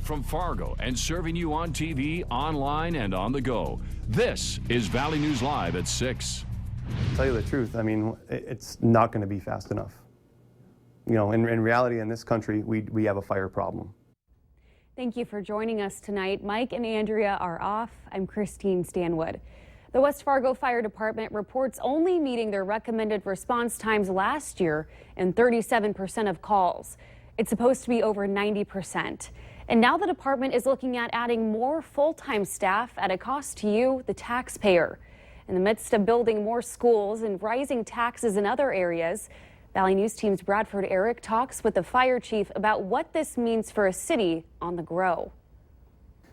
from Fargo and serving you on TV, online, and on the go. This is Valley News Live at 6. To tell you the truth, I mean, it's not going to be fast enough. You know, in reality, in this country, we have a fire problem. Thank you for joining us tonight. Mike and Andrea are off. I'm Christine Stanwood. The West Fargo Fire Department reports only meeting their recommended response times last year in 37% of calls. It's supposed to be over 90%. And now the department is looking at adding more full-time staff at a cost to you, the taxpayer. In the midst of building more schools and rising taxes in other areas, Valley News Team's Bradford Eric talks with the fire chief about what this means for a city on the grow.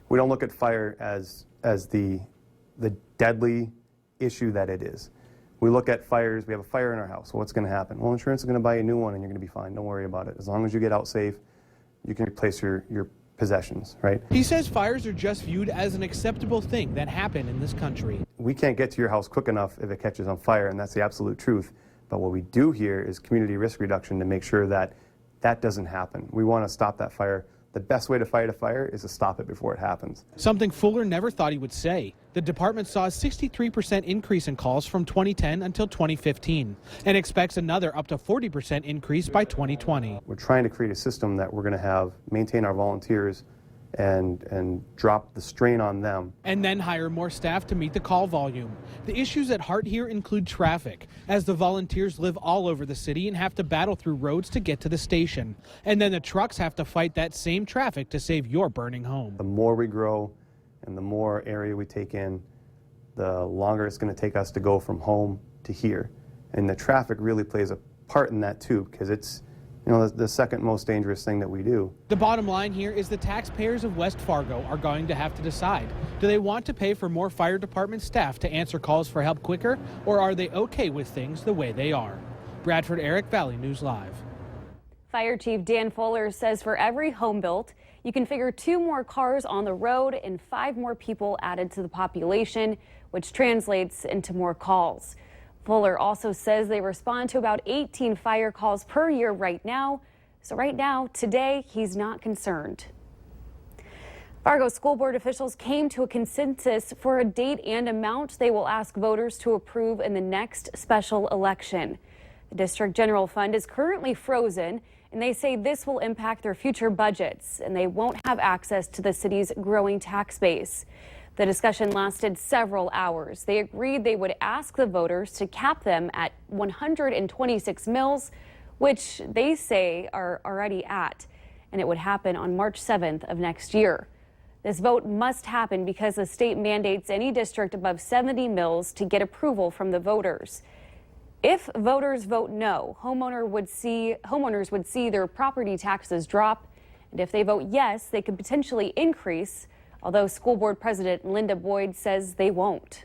We don't look at fire as the deadly issue that it is. We look at fires, we have a fire in our house. Well, what's going to happen? Well, insurance is going to buy you a new one and you're going to be fine. Don't worry about it. As long as you get out safe, you can replace your possessions, right? He says fires are just viewed as an acceptable thing that happen in this country. We can't get to your house quick enough if it catches on fire, and that's the absolute truth. But what we do here is community risk reduction to make sure that that doesn't happen. We want to stop that fire. The best way to fight a fire is to stop it before it happens. Something Fuller never thought he would say. The department saw a 63% increase in calls from 2010 until 2015 and expects another up to 40% increase by 2020. We're trying to create a system that we're going to maintain our volunteers and drop the strain on them. And then hire more staff to meet the call volume. The issues at heart here include traffic, as the volunteers live all over the city and have to battle through roads to get to the station. And then the trucks have to fight that same traffic to save your burning home. The more we grow and the more area we take in, the longer it's going to take us to go from home to here. And the traffic really plays a part in that too, because it's the second most dangerous thing that we do. The bottom line here is the taxpayers of West Fargo are going to have to decide. Do they want to pay for more fire department staff to answer calls for help quicker, or are they okay with things the way they are? Bradford Eric, Valley News Live. Fire Chief Dan Fuller says for every home built, you can figure 2 more cars on the road and 5 more people added to the population, which translates into more calls. Fuller also says they respond to about 18 fire calls per year right now. So right now, today, he's not concerned. Fargo school board officials came to a consensus for a date and amount they will ask voters to approve in the next special election. The district general fund is currently frozen, and they say this will impact their future budgets, and they won't have access to the city's growing tax base. The discussion lasted several hours. They agreed they would ask the voters to cap them at 126 mills, which they say are already at, and it would happen on March 7th of next year. This vote must happen because the state mandates any district above 70 mills to get approval from the voters. If voters vote no, homeowners would see their property taxes drop, and if they vote yes, they could potentially increase, although school board president Linda Boyd says they won't.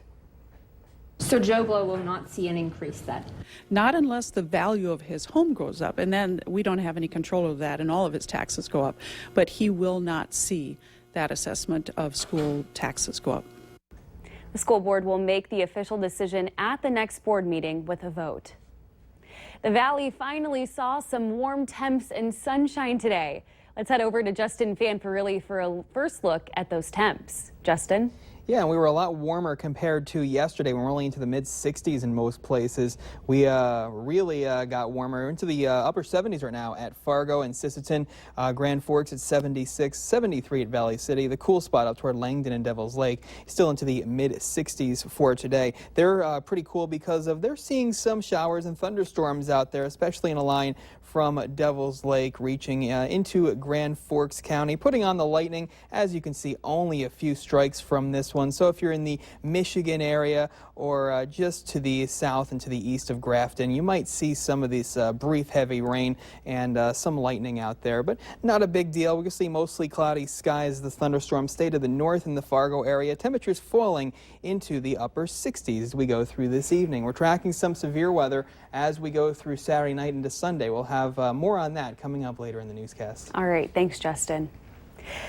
So Joe Blow will not see an increase then? Not unless the value of his home goes up, and then we don't have any control of that and all of his taxes go up. But he will not see that assessment of school taxes go up. The school board will make the official decision at the next board meeting with a vote. The Valley finally saw some warm temps and sunshine today. Let's head over to Justin Fanfarilli for a first look at those temps. Justin? Yeah, we were a lot warmer compared to yesterday. We're only into the mid-60s in most places. We really got warmer into the upper 70s right now at Fargo and Sisseton. Grand Forks at 76, 73 at Valley City. The cool spot up toward Langdon and Devil's Lake still into the mid-60s for today. They're pretty cool because they're seeing some showers and thunderstorms out there, especially in a line from Devil's Lake reaching into Grand Forks County, putting on the lightning. As you can see, only a few strikes from this one. So if you're in the Michigan area or just to the south and to the east of Grafton, you might see some of this brief heavy rain and some lightning out there, but not a big deal. We can see mostly cloudy skies. The thunderstorms stay to the north in the Fargo area. Temperatures falling into the upper 60s as we go through this evening. We're tracking some severe weather as we go through Saturday night into Sunday. We'll have more on that coming up later in the newscast. All right, thanks, Justin.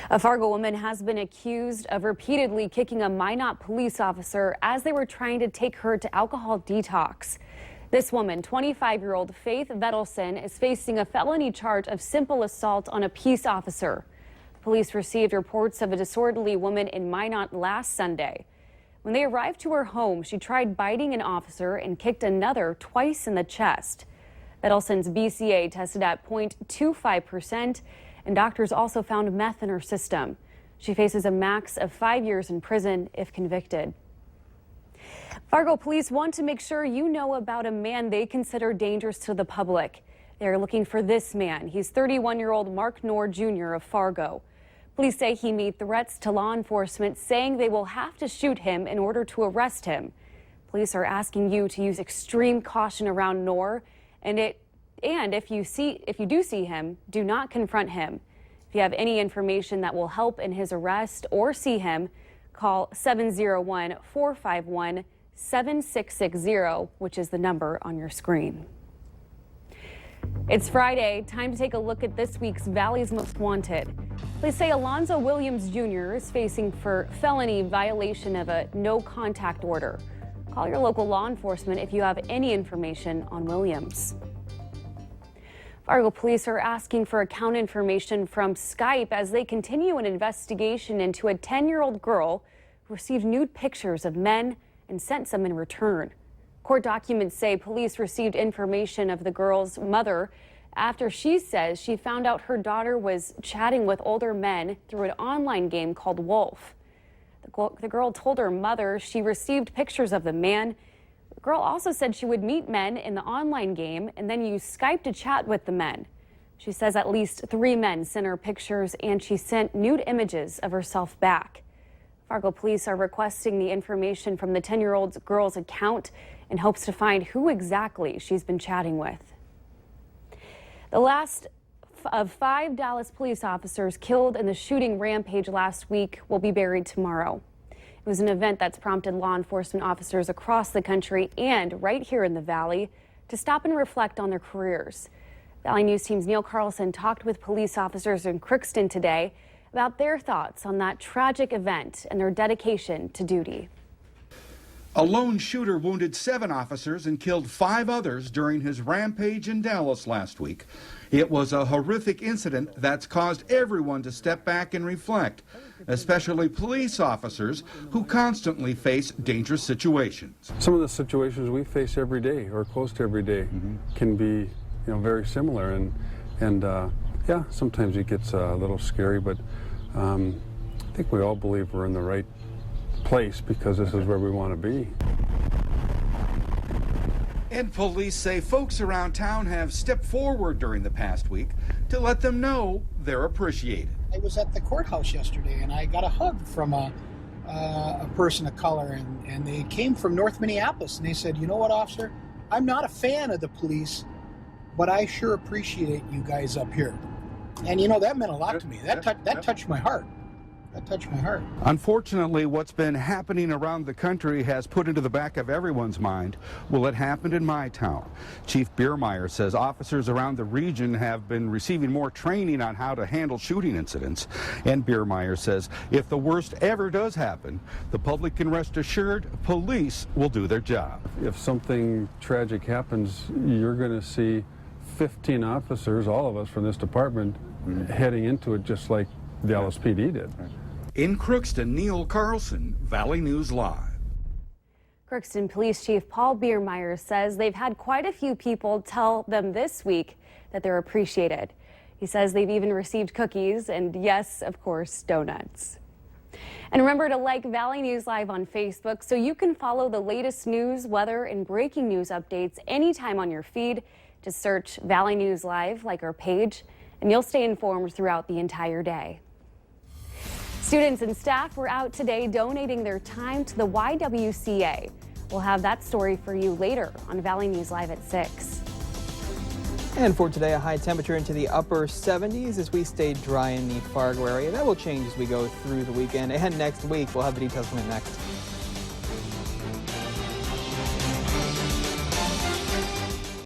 A Fargo woman has been accused of repeatedly kicking a Minot police officer as they were trying to take her to alcohol detox. This woman, 25-year-old Faith Vettleson, is facing a felony charge of simple assault on a peace officer. Police received reports of a disorderly woman in Minot last Sunday. When they arrived to her home, she tried biting an officer and kicked another twice in the chest. Betelson's BCA tested at 0.25%, and doctors also found meth in her system. She faces a max of 5 years in prison if convicted. Fargo police want to make sure you know about a man they consider dangerous to the public. They're looking for this man. He's 31-year-old Mark Knorr Jr. of Fargo. Police say he made threats to law enforcement, saying they will have to shoot him in order to arrest him. Police are asking you to use extreme caution around Knorr, and if you do see him, do not confront him. If you have any information that will help in his arrest or see him, call 701-451-7660, which is the number on your screen. It's Friday, time to take a look at this week's Valley's Most Wanted. Police say Alonzo Williams Jr. is facing for felony violation of a no-contact order. Call your local law enforcement if you have any information on Williams. Fargo police are asking for account information from Skype as they continue an investigation into a 10-year-old girl who received nude pictures of men and sent some in return. Court documents say police received information of the girl's mother after she says she found out her daughter was chatting with older men through an online game called Wolf. The girl told her mother she received pictures of the man. The girl also said she would meet men in the online game and then use Skype to chat with the men. She says at least 3 men sent her pictures and she sent nude images of herself back. Fargo police are requesting the information from the 10-year-old girl's account in hopes to find who exactly she's been chatting with. The last of 5 Dallas police officers killed in the shooting rampage last week will be buried tomorrow. It was an event that's prompted law enforcement officers across the country and right here in the Valley to stop and reflect on their careers. Valley News Team's Neil Carlson talked with police officers in Crookston today about their thoughts on that tragic event and their dedication to duty. A lone shooter wounded 7 officers and killed 5 others during his rampage in Dallas last week. It was a horrific incident that's caused everyone to step back and reflect, especially police officers who constantly face dangerous situations. Some of the situations we face every day or close to every day can be, very similar, and yeah, sometimes it gets a little scary, but I think we all believe we're in the right place because this is where we want to be. And police say folks around town have stepped forward during the past week to let them know they're appreciated. I was at the courthouse yesterday and I got a hug from a person of color, and they came from North Minneapolis, and they said, "You know what, officer, I'm not a fan of the police, but I sure appreciate you guys up here." And that meant a lot to me. That touched my heart. That touched my heart. Unfortunately, what's been happening around the country has put into the back of everyone's mind, will it happen in my town? Chief Biermeyer says officers around the region have been receiving more training on how to handle shooting incidents. And Biermeyer says if the worst ever does happen, the public can rest assured police will do their job. If something tragic happens, you're going to see 15 officers, all of us from this department, heading into it just like the LSPD did. In Crookston, Neil Carlson, Valley News Live. Crookston Police Chief Paul Biermeyer says they've had quite a few people tell them this week that they're appreciated. He says they've even received cookies and, yes, of course, donuts. And remember to like Valley News Live on Facebook so you can follow the latest news, weather, and breaking news updates anytime on your feed. Just search Valley News Live, like our page, and you'll stay informed throughout the entire day. Students and staff were out today donating their time to the YWCA. We'll have that story for you later on Valley News Live at 6. And for today, a high temperature into the upper 70s as we stay dry in the Fargo area. That will change as we go through the weekend. And next week, we'll have the details coming next.